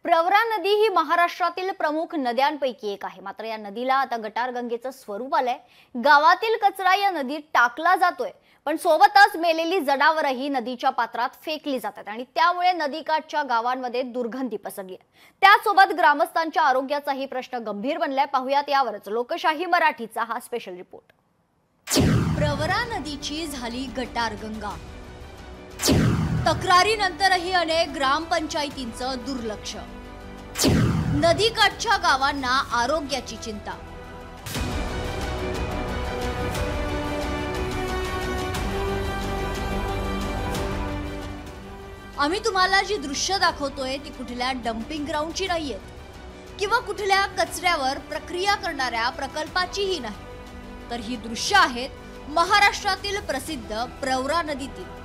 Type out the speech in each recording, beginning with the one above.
प्रवरा नदी ही महाराष्ट्रातील प्रमुख नद्यांपैकी एक आहे। मात्र या नदीला आता गटारगंगेचं स्वरूप आलंय। गावातील कचरा या नदीत टाकला जातोय, पण सोबतच मेलेली जनावरही नदीच्या पात्रात फेकली जातात आणि त्यामुळे नदीकाठच्या गावांमध्ये दुर्गंधी पसरली आहे। त्यासोबत ग्रामस्थांच्या आरोग्याचाही प्रश्न गंभीर बनलाय। पाहुयात यावरच लोकशाही मराठीचा हा स्पेशल रिपोर्ट। प्रवरा नदीची झाली गटारगंगा। तक्रारीनंतरही अनेक ग्रामपंचायतींचं दुर्लक्ष। नदीकाठच्या गावांना आरोग्याची चिंता। आम्ही तुम्हाला जी दृश्य दाखवतोय ती कुठल्या डंपिंग ग्राउंडची नाहीयेत किंवा कुठल्या कचऱ्यावर प्रक्रिया करणाऱ्या प्रकल्पाचीही नाही, तर ही दृश्य आहेत महाराष्ट्रातील प्रसिद्ध प्रवरा नदीतील।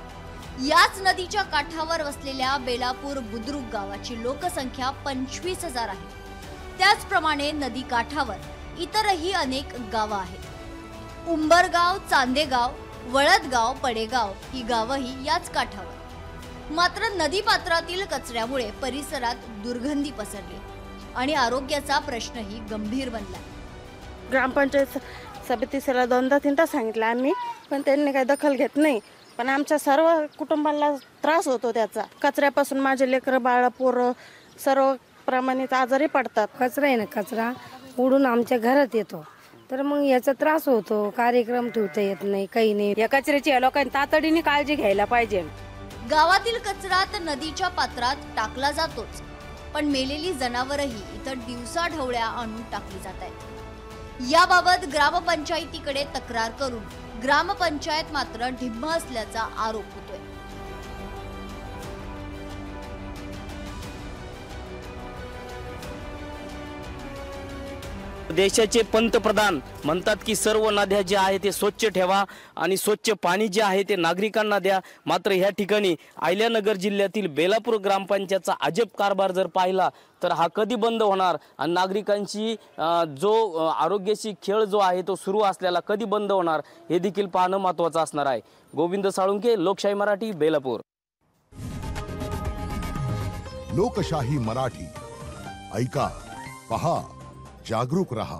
याच नदीच्या काठावर वसलेल्या बेलापूर बुद्रुक गावाची लोकसंख्या 25,000 आहे। त्याचप्रमाणे नदी काठावर इतरही अनेक गावं आहेत। उंबरगाव, चांदेगाव, वळदगाव, पडेगाव ही गावंही याच काठावर। मात्र नदीपात्रातील कचऱ्यामुळे परिसरात दुर्गंधी पसरली आणि आरोग्याचा प्रश्नही गंभीर बनला। ग्रामपंचायत समितीला 2-3दा सांगितलं आम्ही, पण त्यांनी काही दखल घेत नाही। पण आमच्या सर्व कुटुंबाला त्रास होतो त्याचा। कचऱ्यापासून माझे लेकरं बाळ पोरं सर्व प्रमाणित आजारी पडतात। कचरा आहे ना, कचरा उडून आमच्या घरात येतो, तर मग याचा त्रास होतो। कार्यक्रम ठेवता येत नाही, काही नाही। या कचऱ्याची या लोकांनी तातडीने काळजी घ्यायला पाहिजे। गावातील कचरा तर नदीच्या पात्रात टाकला जातोच, पण मेलेली जनावरही इतर दिवसाढवळ्या आणून टाकली जात आहेत। याबाबत ग्रामपंचायतीकडे तक्रार करून ग्रामपंचायत मात्र ढिम्म असल्याचा आरोप होतोय। देशाचे पंतप्रधान म्हणतात की सर्व नद्या जे आहे ते स्वच्छ ठेवा आणि स्वच्छ पाणी जे आहे ते नागरिकांना द्या। मात्र ह्या ठिकाणी अहिल्यानगर जिल्ह्यातील बेलापूर ग्रामपंचायतचा अजब कारभार जर पाहिला तर हा कधी बंद होणार आणि नागरिकांची जो आरोग्याशी खेळ जो आहे तो सुरू असलेला कधी बंद होणार हे देखील पाहणं महत्त्वाचं असणार आहे। गोविंद साळुंके, लोकशाही मराठी, बेलापूर। लोकशाही मराठी ऐका, पहा, जागरूक रहा।